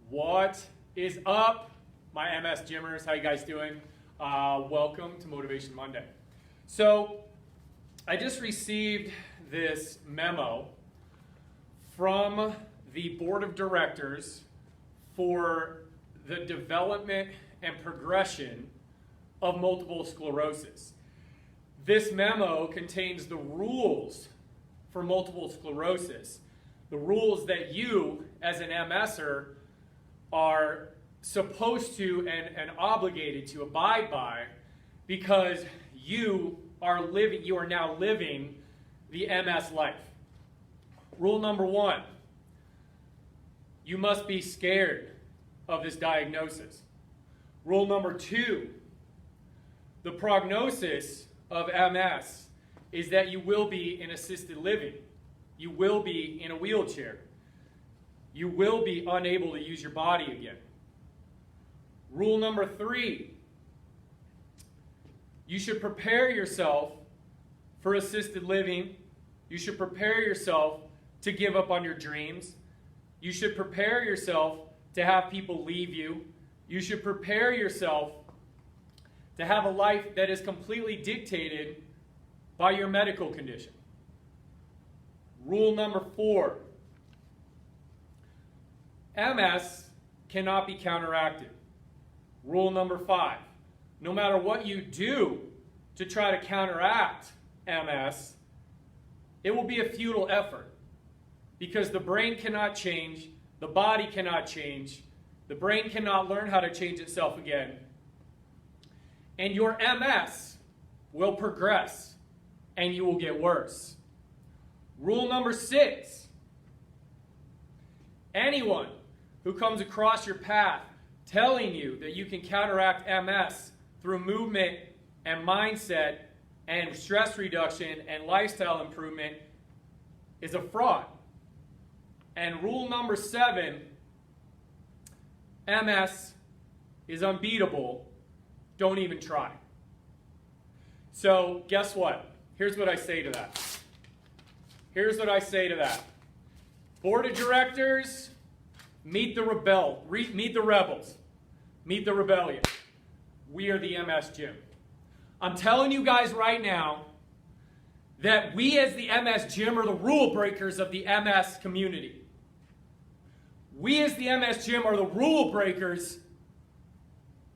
What is up, my MS Gymmers? How you guys doing? Welcome to Motivation Monday. So, I just received this memo from the board of directors for the development and progression of multiple sclerosis. This memo contains the rules for multiple sclerosis, the rules that you, as an MSer, are supposed to and obligated to abide by, because you are now living the MS life. Rule number 1, you must be scared of this diagnosis. Rule number 2, the prognosis of MS is that you will be in assisted living. You will be in a wheelchair. You will be unable to use your body again. Rule number 3, you should prepare yourself for assisted living. You should prepare yourself to give up on your dreams. You should prepare yourself to have people leave you. You should prepare yourself to have a life that is completely dictated by your medical condition. Rule number 4, MS cannot be counteracted. Rule number 5, no matter what you do to try to counteract MS, it will be a futile effort, because the brain cannot change, the body cannot change, the brain cannot learn how to change itself again, and your MS will progress and you will get worse. Rule number 6, anyone who comes across your path telling you that you can counteract MS through movement and mindset and stress reduction and lifestyle improvement is a fraud. And rule number 7, MS is unbeatable. Don't even try. So guess what? Here's what I say to that. Board of directors, meet the rebels. Meet the rebellion. We are the MS Gym. I'm telling you guys right now that we as the MS Gym are the rule breakers of the MS community. We as the MS Gym are the rule breakers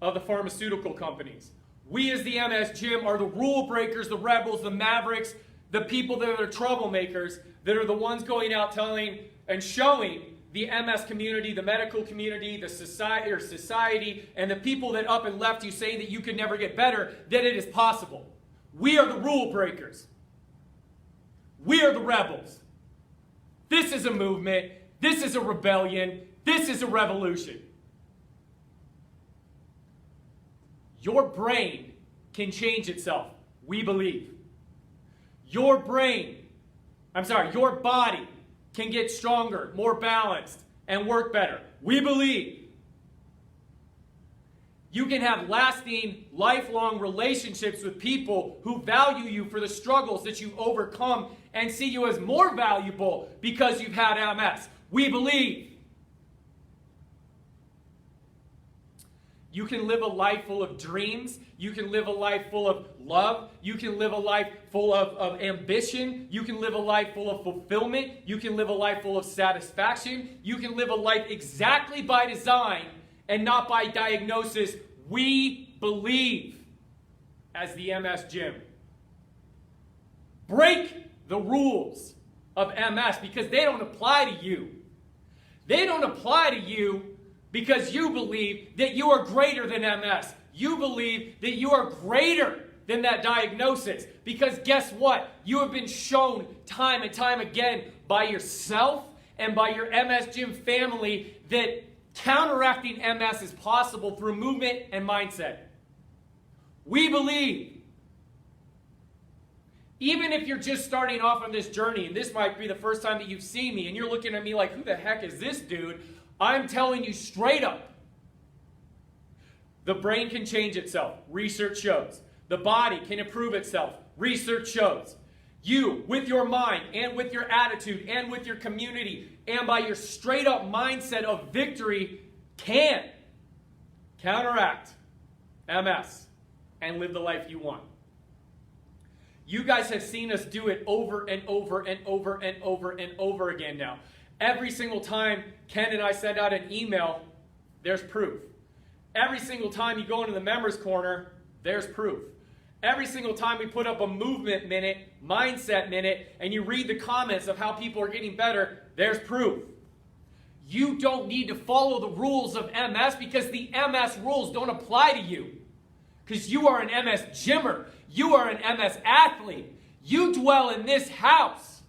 of the pharmaceutical companies. We as the MS Gym are the rule breakers, the rebels, the mavericks, the people that are the troublemakers, that are the ones going out telling and showing the MS community, the medical community, the society, and the people that up and left you saying that you can never get better, that it is possible. We are the rule breakers. We are the rebels. This is a movement. This is a rebellion. This is a revolution. Your brain can change itself, we believe. Your body can get stronger, more balanced, and work better. We believe. You can have lasting, lifelong relationships with people who value you for the struggles that you overcome and see you as more valuable because you've had MS. We believe. You can live a life full of dreams. You can live a life full of love. You can live a life full of ambition. You can live a life full of fulfillment. You can live a life full of satisfaction. You can live a life exactly by design and not by diagnosis. We believe as the MS Gym. Break the rules of MS because they don't apply to you. They don't apply to you because you believe that you are greater than MS. You believe that you are greater than that diagnosis. Because guess what? You have been shown time and time again by yourself and by your MS Gym family that counteracting MS is possible through movement and mindset. We believe. Even if you're just starting off on this journey, and this might be the first time that you've seen me, and you're looking at me like, who the heck is this dude? I'm telling you straight up, the brain can change itself. Research shows. The body can improve itself. Research shows. You, with your mind and with your attitude and with your community and by your straight up mindset of victory, can counteract MS and live the life you want. You guys have seen us do it over and over and over and over and over again now. Every single time Ken and I send out an email, there's proof. Every single time you go into the members corner, there's proof. Every single time we put up a movement minute, mindset minute, and you read the comments of how people are getting better, there's proof. You don't need to follow the rules of MS because the MS rules don't apply to you. Because you are an MS gymmer. You are an MS athlete. You dwell in this house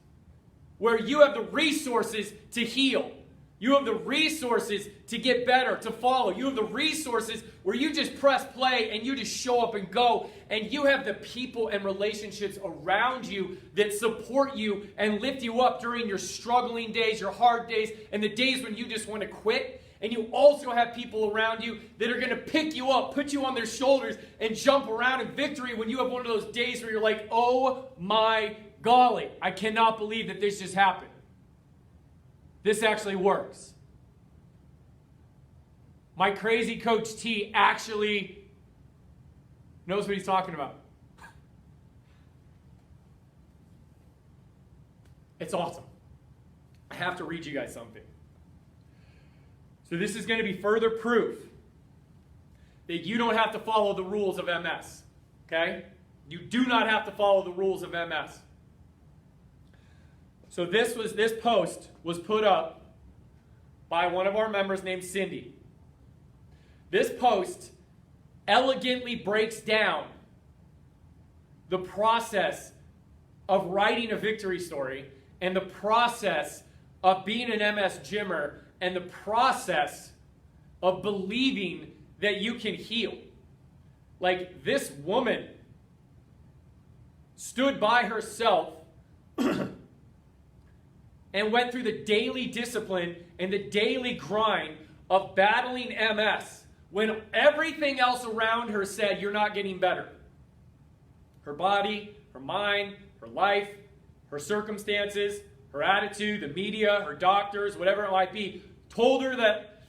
where you have the resources to heal. You have the resources to get better, to follow. You have the resources where you just press play and you just show up and go. And you have the people and relationships around you that support you and lift you up during your struggling days, your hard days, and the days when you just want to quit. And you also have people around you that are going to pick you up, put you on their shoulders, and jump around in victory when you have one of those days where you're like, oh my golly, I cannot believe that this just happened. This actually works. My crazy coach T actually knows what he's talking about. It's awesome. I have to read you guys something. So this is going to be further proof that you don't have to follow the rules of MS. Okay? You do not have to follow the rules of MS. So this post was put up by one of our members named Cindy. This post elegantly breaks down the process of writing a victory story and the process of being an MS gymmer and the process of believing that you can heal. Like, this woman stood by herself and went through the daily discipline and the daily grind of battling MS when everything else around her said, you're not getting better. Her body, her mind, her life, her circumstances, her attitude, the media, her doctors, whatever it might be, told her that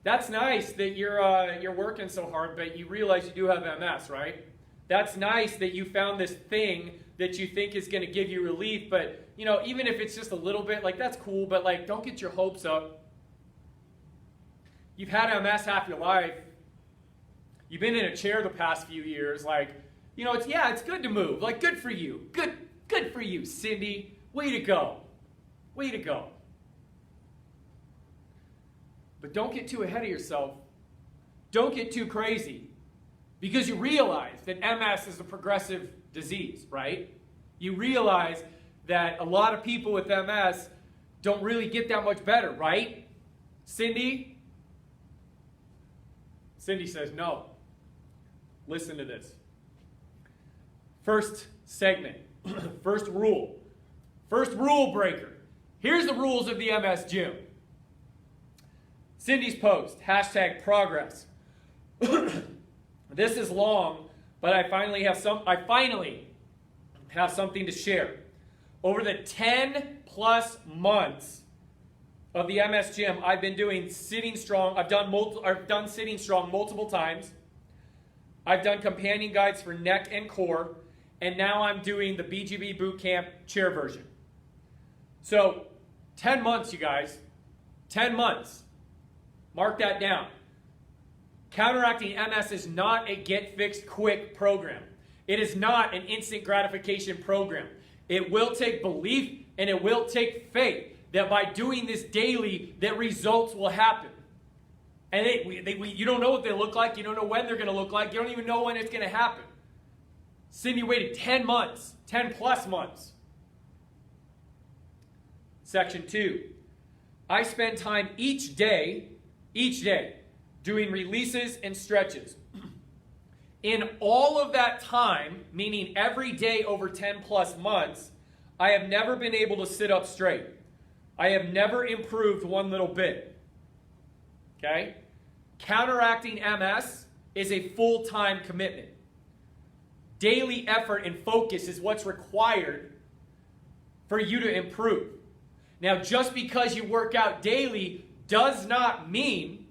that's nice that you're working so hard, but you realize you do have MS, right? That's nice that you found this thing that you think is going to give you relief, but even if it's just a little bit, like, that's cool, but like, don't get your hopes up. You've had MS half your life. You've been in a chair the past few years. Like, it's good to move. Like, good for you. Good for you, Cindy. Way to go. Way to go. But don't get too ahead of yourself. Don't get too crazy. Because you realize that MS is a progressive disease, right? You realize that a lot of people with MS don't really get that much better, right? Cindy? Cindy says no. Listen to this. First segment. First rule. First rule breaker. Here's the rules of the MS gym. Cindy's post, #progress. This is long, but I finally have something to share. Over the 10 plus months of the MS gym, I've been doing sitting strong. I've done sitting strong multiple times. I've done companion guides for neck and core, and now I'm doing the BGB Bootcamp chair version. So, 10 months, you guys. 10 months. Mark that down. Counteracting MS is not a get-fixed-quick program. It is not an instant gratification program. It will take belief and it will take faith that by doing this daily, that results will happen. And you don't know what they look like. You don't know when they're going to look like. You don't even know when it's going to happen. Cindy waited 10 months, 10 plus months. Section 2. I spend time each day, doing releases and stretches. In all of that time, meaning every day over 10 plus months, I have never been able to sit up straight. I have never improved one little bit. Okay? Counteracting MS is a full-time commitment. Daily effort and focus is what's required for you to improve. Now, just because you work out daily does not mean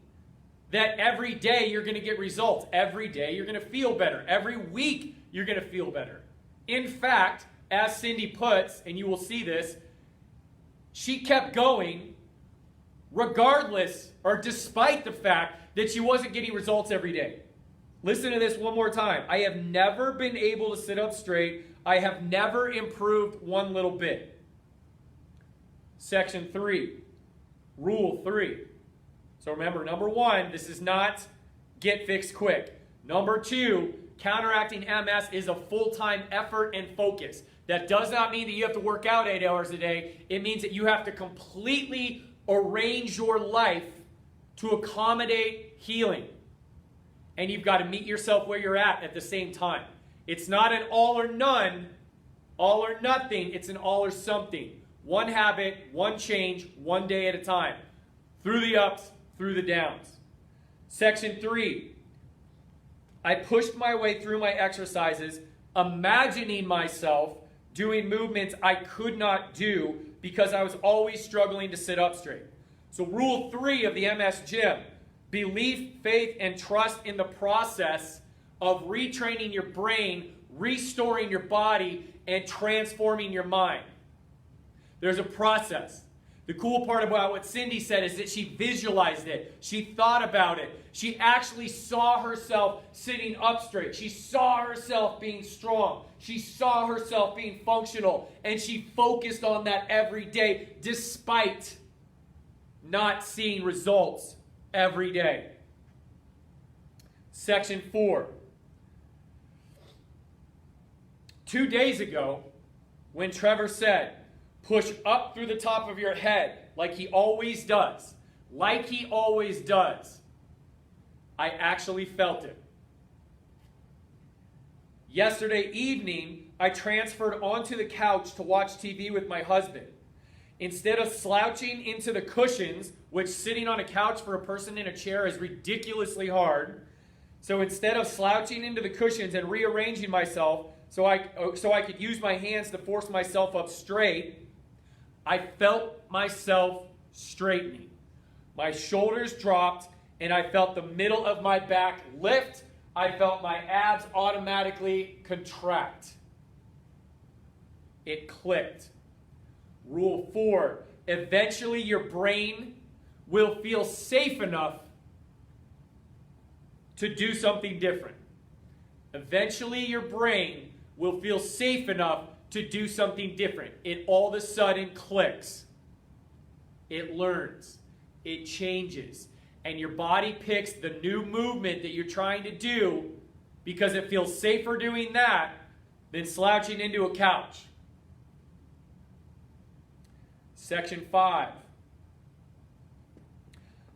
that every day you're going to get results. Every day you're going to feel better. Every week you're going to feel better. In fact, as Cindy puts, and you will see this, she kept going regardless or despite the fact that she wasn't getting results every day. Listen to this one more time. I have never been able to sit up straight. I have never improved one little bit. Section 3, Rule 3. So remember, number 1, this is not get fixed quick. Number 2, counteracting MS is a full-time effort and focus. That does not mean that you have to work out 8 hours a day. It means that you have to completely arrange your life to accommodate healing. And you've got to meet yourself where you're at the same time. It's not an all or none, all or nothing. It's an all or something. One habit, one change, one day at a time. Through the ups, through the downs. Section 3. I pushed my way through my exercises, imagining myself doing movements I could not do because I was always struggling to sit up straight. So Rule 3 of the MS Gym, belief, faith, and trust in the process of retraining your brain, restoring your body, and transforming your mind. There's a process. The cool part about what Cindy said is that she visualized it. She thought about it. She actually saw herself sitting up straight. She saw herself being strong. She saw herself being functional. And she focused on that every day despite not seeing results every day. Section 4. 2 days ago, when Trevor said, push up through the top of your head like he always does. Like he always does. I actually felt it. Yesterday evening, I transferred onto the couch to watch TV with my husband. Instead of slouching into the cushions, which sitting on a couch for a person in a chair is ridiculously hard, so instead of slouching into the cushions and rearranging myself so I could use my hands to force myself up straight, I felt myself straightening. My shoulders dropped, and I felt the middle of my back lift. I felt my abs automatically contract. It clicked. Rule 4, eventually your brain will feel safe enough to do something different. Eventually your brain will feel safe enough to do something different. It all of a sudden clicks. It learns. It changes. And your body picks the new movement that you're trying to do because it feels safer doing that than slouching into a couch. Section 5.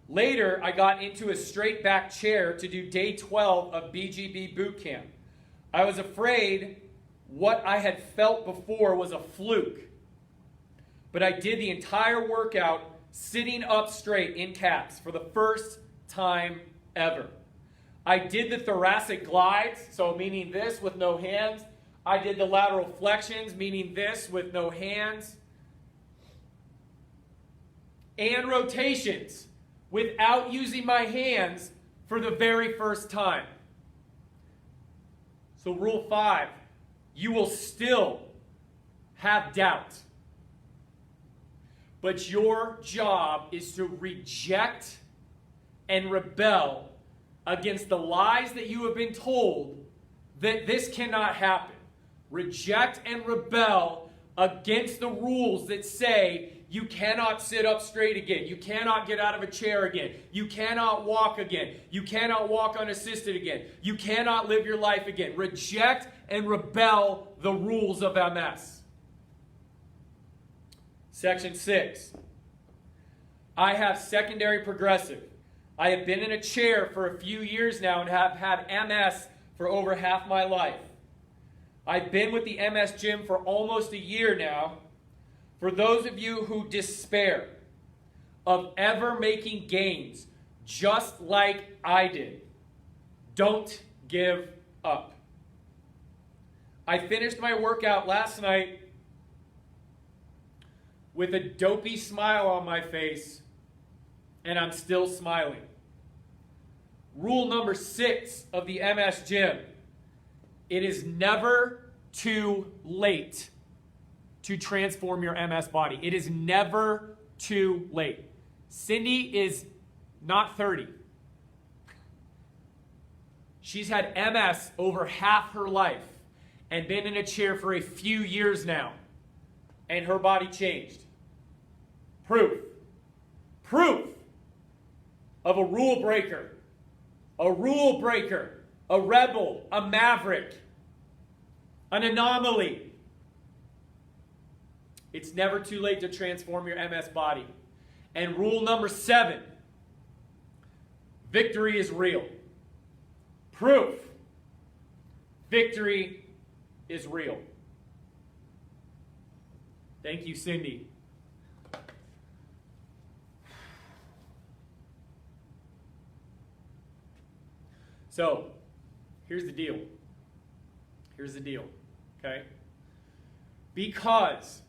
Later, I got into a straight back chair to do day 12 of BGB boot camp. I was afraid what I had felt before was a fluke. But I did the entire workout sitting up straight in caps for the first time ever. I did the thoracic glides, so meaning this with no hands. I did the lateral flexions, meaning this with no hands. And rotations without using my hands for the very first time. So Rule 5, you will still have doubt. But your job is to reject and rebel against the lies that you have been told that this cannot happen. Reject and rebel against the rules that say you cannot sit up straight again. You cannot get out of a chair again. You cannot walk again. You cannot walk unassisted again. You cannot live your life again. Reject and rebel the rules of MS. Section 6. I have secondary progressive. I have been in a chair for a few years now and have had MS for over half my life. I've been with the MS Gym for almost a year now. For those of you who despair of ever making gains just like I did, don't give up. I finished my workout last night with a dopey smile on my face, and I'm still smiling. Rule number 6 of the MS Gym. It is never too late to transform your MS body. It is never too late. Cindy is not 30. She's had MS over half her life and been in a chair for a few years now. And her body changed. Proof of a rule breaker, a rebel, a maverick, an anomaly. It's never too late to transform your MS body. And rule number 7, victory is real. Proof, victory is real. Thank you, Cindy. So, here's the deal. Okay? Because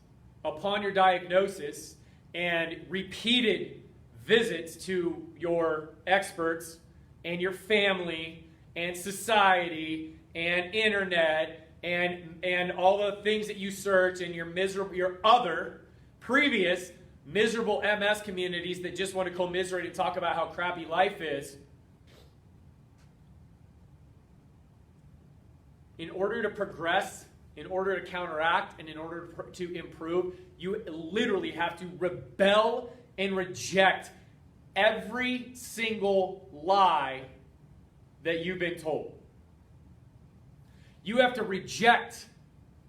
upon your diagnosis and repeated visits to your experts and your family and society and internet and all the things that you search and your other previous miserable MS communities that just want to commiserate and talk about how crappy life is, in order to progress, in order to counteract, and in order to improve, you literally have to rebel and reject every single lie that you've been told. You have to reject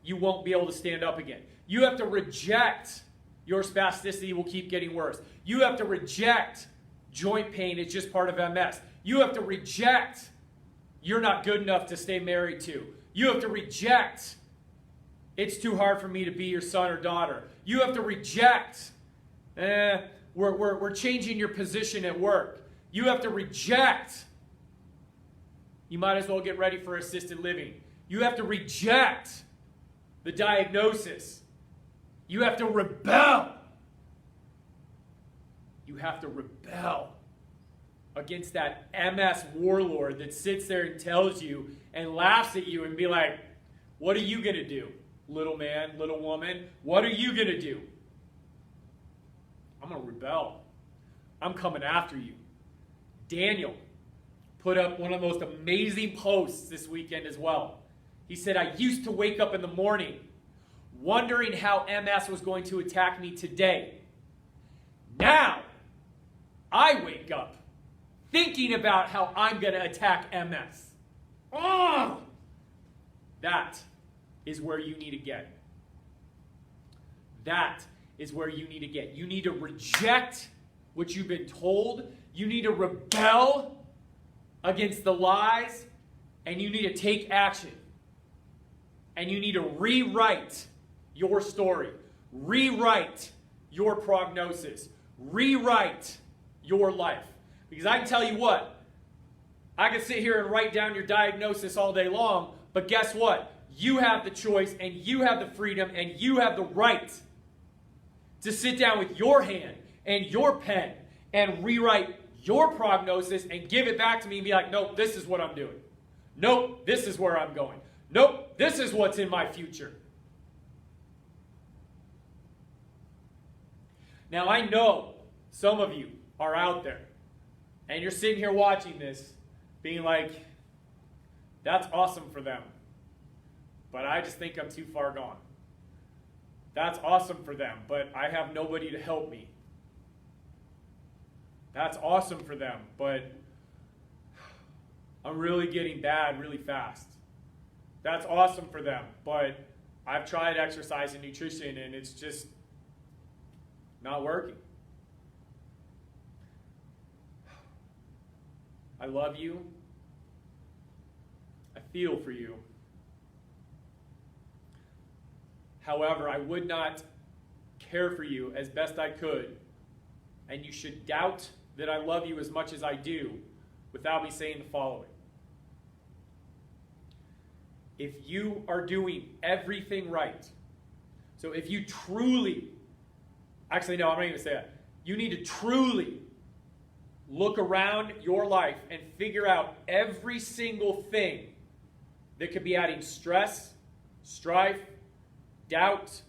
you won't be able to stand up again. You have to reject your spasticity will keep getting worse. You have to reject joint pain is just part of MS. You have to reject you're not good enough to stay married to. You have to reject it's too hard for me to be your son or daughter. You have to reject we're changing your position at work. You have to reject you might as well get ready for assisted living. You have to reject the diagnosis. You have to rebel. You have to rebel against that MS warlord that sits there and tells you and laughs at you and be like, what are you going to do, little man, little woman? What are you going to do? I'm going to rebel. I'm coming after you. Daniel put up one of the most amazing posts this weekend as well. He said, I used to wake up in the morning wondering how MS was going to attack me today. Now, I wake up thinking about how I'm going to attack MS. Oh! That is where you need to get. That is where you need to get. You need to reject what you've been told. You need to rebel against the lies. And you need to take action. And you need to rewrite your story. Rewrite your prognosis. Rewrite your life. Because I can tell you what, I can sit here and write down your diagnosis all day long, but guess what? You have the choice and you have the freedom and you have the right to sit down with your hand and your pen and rewrite your prognosis and give it back to me and be like, nope, this is what I'm doing. Nope, this is where I'm going. Nope, this is what's in my future. Now I know some of you are out there and you're sitting here watching this being like, that's awesome for them. But I just think I'm too far gone. That's awesome for them, but I have nobody to help me. That's awesome for them, but I'm really getting bad really fast. That's awesome for them, but I've tried exercise and nutrition and it's just not working. I love you. I feel for you. However, I would not care for you as best I could, and you should doubt that I love you as much as I do without me saying the following. If you are doing everything right, so if you truly, actually no, I'm not even going to say that. You need to truly look around your life and figure out every single thing that could be adding stress, strife, doubt,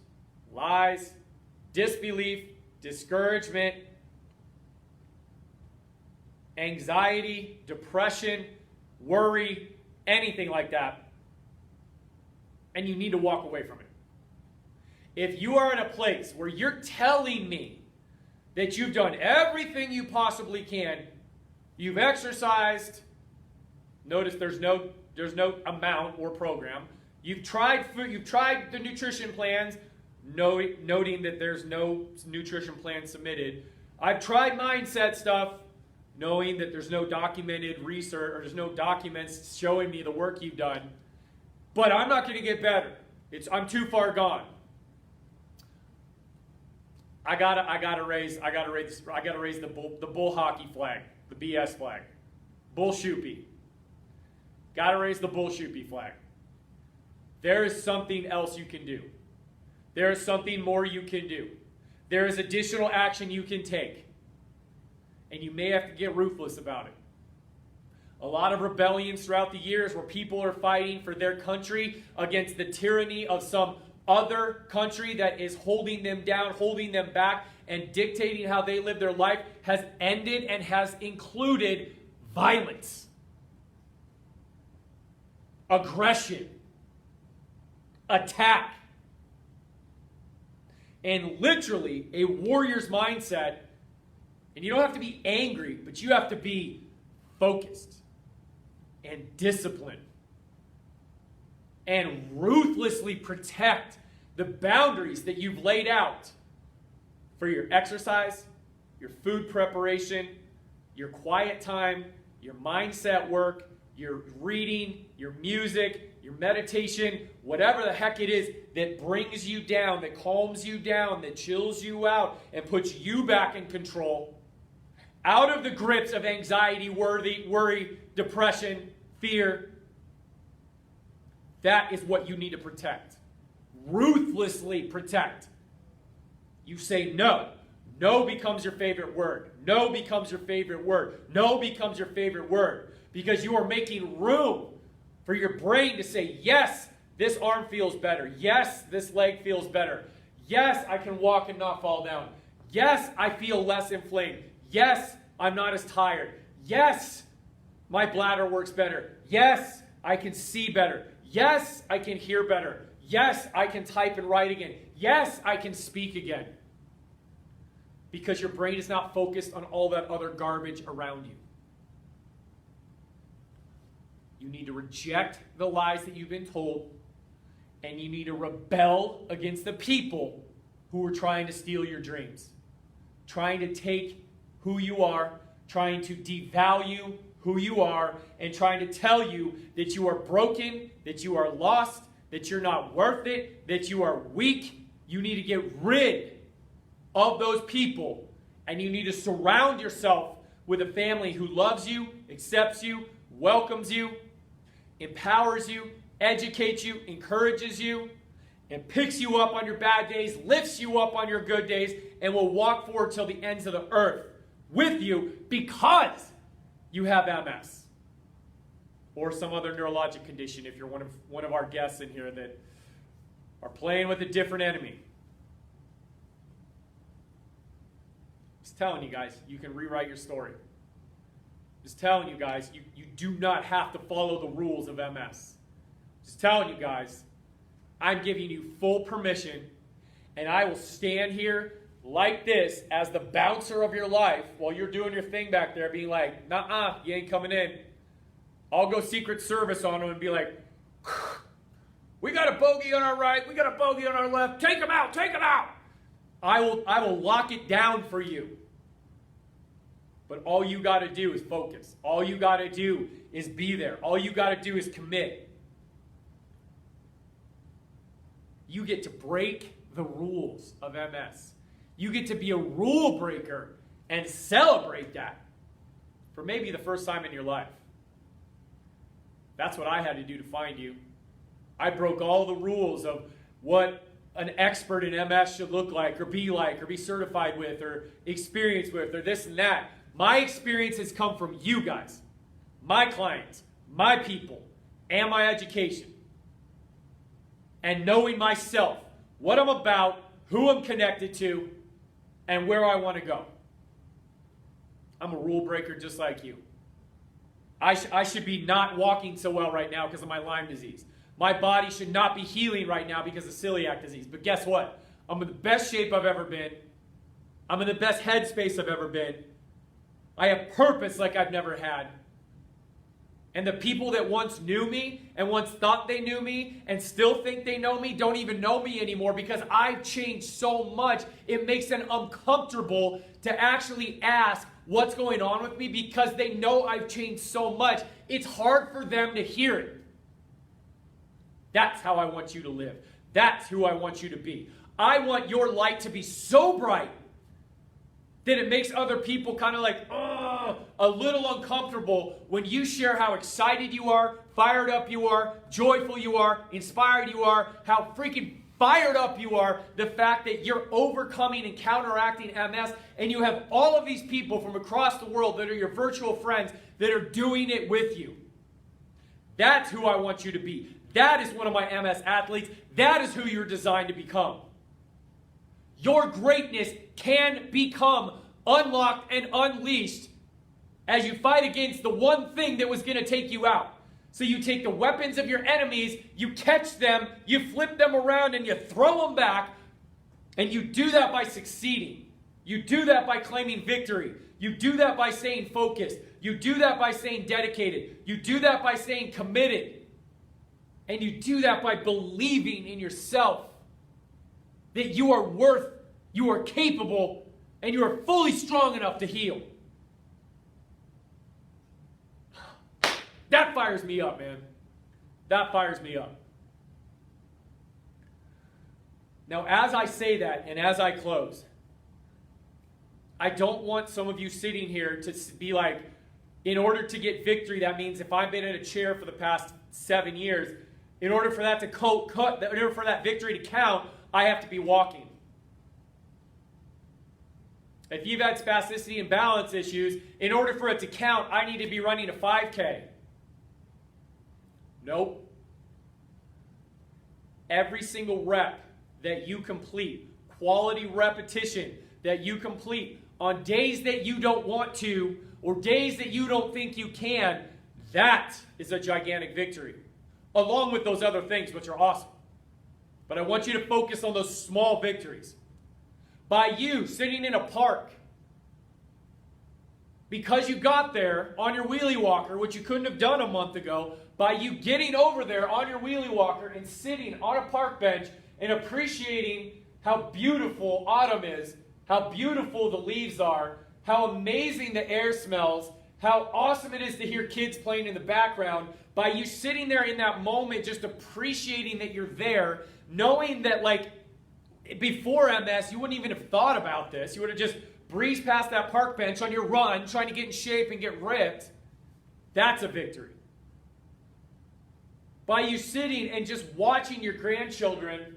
lies, disbelief, discouragement, anxiety, depression, worry, anything like that. And you need to walk away from it. If you are in a place where you're telling me that you've done everything you possibly can, you've exercised, notice there's no amount or program, you've tried food, you've tried the nutrition plans, noting that there's no nutrition plan submitted. I've tried mindset stuff, knowing that there's no documented research or there's no documents showing me the work you've done. But I'm not going to get better. I'm too far gone. I gotta raise the bull hockey flag, the BS flag, bull shoopy. Gotta raise the bull shoopy flag. There is something else you can do. There is something more you can do. There is additional action you can take. And you may have to get ruthless about it. A lot of rebellions throughout the years where people are fighting for their country against the tyranny of some other country that is holding them down, holding them back, and dictating how they live their life has ended and has included violence, aggression, attack, and literally a warrior's mindset. And you don't have to be angry, but you have to be focused and disciplined and ruthlessly protect the boundaries that you've laid out for your exercise, your food preparation, your quiet time, your mindset work, your reading, your music, your meditation, whatever the heck it is that brings you down, that calms you down, that chills you out, and puts you back in control, out of the grips of anxiety, worry, depression, fear. That is what you need to protect. Ruthlessly protect. You say no. No becomes your favorite word. No becomes your favorite word. No becomes your favorite word. Because you are making room for your brain to say, yes, this arm feels better. Yes, this leg feels better. Yes, I can walk and not fall down. Yes, I feel less inflamed. Yes, I'm not as tired. Yes, my bladder works better. Yes, I can see better. Yes, I can hear better. Yes, I can type and write again. Yes, I can speak again. Because your brain is not focused on all that other garbage around you. You need to reject the lies that you've been told, and you need to rebel against the people who are trying to steal your dreams, trying to take who you are, trying to devalue who you are, and trying to tell you that you are broken, that you are lost, that you're not worth it, that you are weak. You need to get rid of those people, and you need to surround yourself with a family who loves you, accepts you, welcomes you, empowers you, educates you, encourages you, and picks you up on your bad days, lifts you up on your good days, and will walk forward till the ends of the earth with you because you have MS or some other neurologic condition if you're one of our guests in here that are playing with a different enemy. Just telling you guys, you can rewrite your story. Just telling you guys, you do not have to follow the rules of MS. Just telling you guys, I'm giving you full permission, and I will stand here like this as the bouncer of your life while you're doing your thing back there, being like, nah, you ain't coming in. I'll go Secret Service on them and be like, we got a bogey on our right, we got a bogey on our left, take him out, take him out. I will lock it down for you. But all you got to do is focus. All you got to do is be there. All you got to do is commit. You get to break the rules of MS. You get to be a rule breaker and celebrate that for maybe the first time in your life. That's what I had to do to find you. I broke all the rules of what an expert in MS should look like or be certified with or experienced with or this and that. My experience has come from you guys, my clients, my people, and my education. And knowing myself, what I'm about, who I'm connected to, and where I want to go. I'm a rule breaker just like you. I should be not walking so well right now because of my Lyme disease. My body should not be healing right now because of celiac disease. But guess what? I'm in the best shape I've ever been. I'm in the best headspace I've ever been. I have purpose like I've never had. And the people that once knew me and once thought they knew me and still think they know me don't even know me anymore because I've changed so much. It makes them uncomfortable to actually ask what's going on with me because they know I've changed so much. It's hard for them to hear it. That's how I want you to live. That's who I want you to be. I want your light to be so bright that it makes other people kind of like, a little uncomfortable when you share how excited you are, fired up you are, joyful you are, inspired you are, how freaking fired up you are, the fact that you're overcoming and counteracting MS, and you have all of these people from across the world that are your virtual friends that are doing it with you. That's who I want you to be. That is one of my MS athletes. That is who you're designed to become. Your greatness can become unlocked and unleashed as you fight against the one thing that was going to take you out. So you take the weapons of your enemies, you catch them, you flip them around, and you throw them back. And you do that by succeeding. You do that by claiming victory. You do that by staying focused. You do that by staying dedicated. You do that by staying committed. And you do that by believing in yourself that you are worth, you are capable, and you are fully strong enough to heal. That fires me up, man. That fires me up. Now, as I say that and as I close, I don't want some of you sitting here to be like, in order to get victory, that means if I've been in a chair for the past 7 years, in order for that to in order for that victory to count, I have to be walking. If you've had spasticity and balance issues, in order for it to count, I need to be running a 5K. Nope. Every single rep that you complete, quality repetition that you complete on days that you don't want to or days that you don't think you can, that is a gigantic victory. Along with those other things, which are awesome. But I want you to focus on those small victories. By you sitting in a park, because you got there on your wheelie walker, which you couldn't have done a month ago, by you getting over there on your wheelie walker and sitting on a park bench and appreciating how beautiful autumn is, how beautiful the leaves are, how amazing the air smells, how awesome it is to hear kids playing in the background, by you sitting there in that moment just appreciating that you're there, knowing that like before MS you wouldn't even have thought about this. You would have just breezed past that park bench on your run trying to get in shape and get ripped. That's a victory. By you sitting and just watching your grandchildren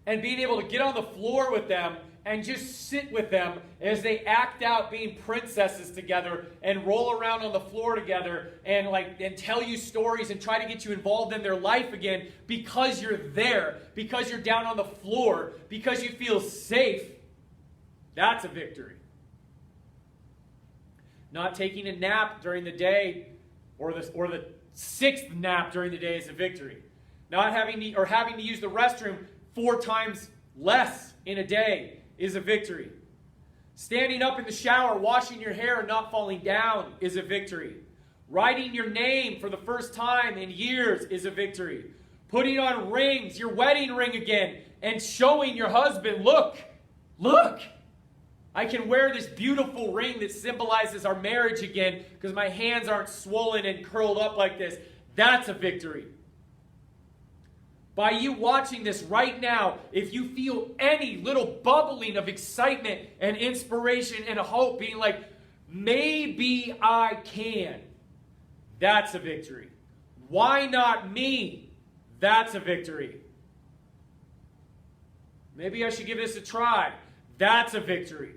and being able to get on the floor with them and just sit with them as they act out being princesses together and roll around on the floor together and tell you stories and try to get you involved in their life again because you're there, because you're down on the floor, because you feel safe. That's a victory. Not taking a nap during the day or the sixth nap during the day is a victory. Not having to use the restroom 4 times less in a day is a victory. Standing up in the shower, washing your hair and not falling down is a victory. Writing your name for the first time in years is a victory. Putting on rings, your wedding ring again, and showing your husband, look, I can wear this beautiful ring that symbolizes our marriage again because my hands aren't swollen and curled up like this. That's a victory. By you watching this right now, if you feel any little bubbling of excitement and inspiration and hope, being like, maybe I can, that's a victory. Why not me? That's a victory. Maybe I should give this a try. That's a victory.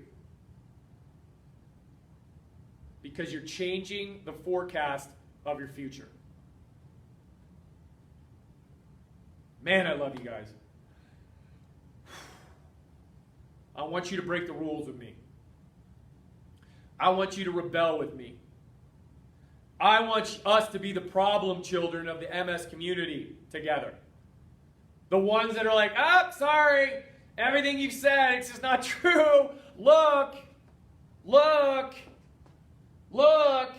because you're changing the forecast of your future. Man, I love you guys. I want you to break the rules with me. I want you to rebel with me. I want us to be the problem children of the MS community together. The ones that are like, sorry, everything you've said, it's just not true. Look, look, look,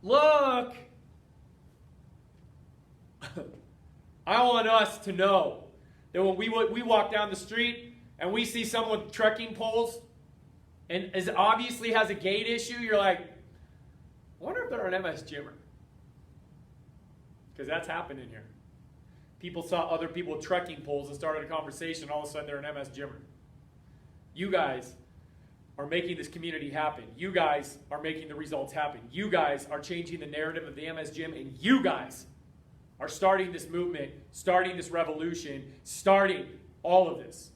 look. I want us to know that when we walk down the street and we see someone with trekking poles and as obviously has a gait issue, you're like, I wonder if they're an MS gymmer. Because that's happened in here. People saw other people with trekking poles and started a conversation, all of a sudden they're an MS gymmer. You guys are making this community happen. You guys are making the results happen. You guys are changing the narrative of the MS gym, and you guys are starting this movement, starting this revolution, starting all of this.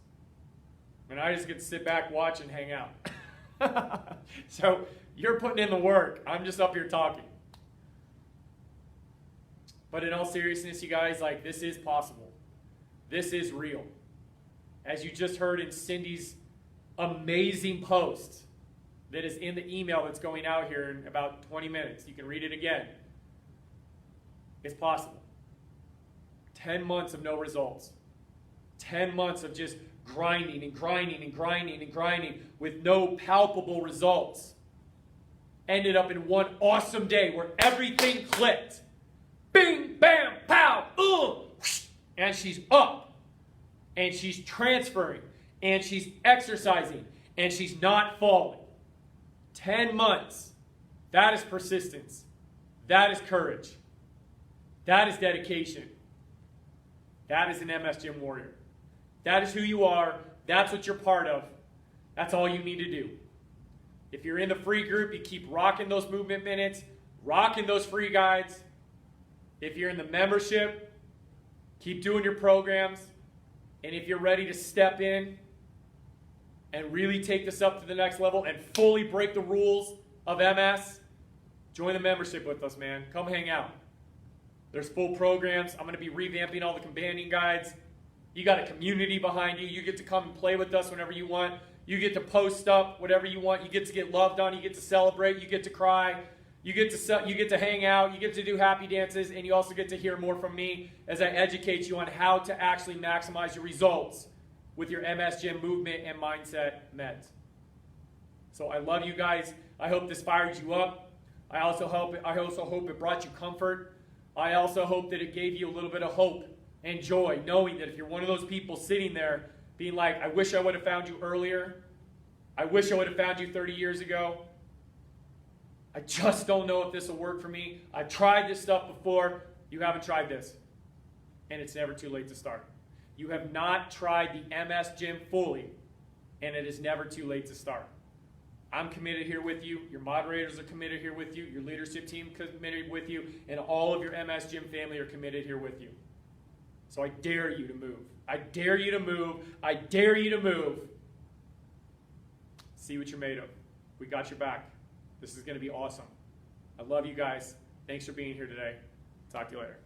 And I just get to sit back, watch, and hang out. So you're putting in the work. I'm just up here talking. But in all seriousness, you guys, like, this is possible. This is real. As you just heard in Cindy's amazing post that is in the email that's going out here in about 20 minutes. You can read it again. It's possible. 10 months of no results. 10 months of just grinding and grinding and grinding and grinding with no palpable results. Ended up in one awesome day where everything clicked. Bing, bam, pow, and she's up. And she's transferring. And she's exercising. And she's not falling. 10 months. That is persistence. That is courage. That is dedication. That is an MS Gym warrior. That is who you are. That's what you're part of. That's all you need to do. If you're in the free group, you keep rocking those movement minutes, rocking those free guides. If you're in the membership, keep doing your programs. And if you're ready to step in and really take this up to the next level and fully break the rules of MS, join the membership with us, man. Come hang out. There's full programs. I'm going to be revamping all the companion guides. You got a community behind you. You get to come and play with us whenever you want. You get to post up whatever you want. You get to get loved on. You get to celebrate. You get to cry. You get to hang out. You get to do happy dances. And you also get to hear more from me as I educate you on how to actually maximize your results with your MS Gym movement and mindset meds. So I love you guys. I hope this fired you up. I also hope it brought you comfort. I also hope that it gave you a little bit of hope and joy, knowing that if you're one of those people sitting there being like, I wish I would have found you earlier. I wish I would have found you 30 years ago. I just don't know if this will work for me. I've tried this stuff before. You haven't tried this. And it's never too late to start. You have not tried the MS Gym fully, and it is never too late to start. I'm committed here with you. Your moderators are committed here with you. Your leadership team committed with you. And all of your MS Gym family are committed here with you. So I dare you to move. I dare you to move. I dare you to move. See what you're made of. We got your back. This is going to be awesome. I love you guys. Thanks for being here today. Talk to you later.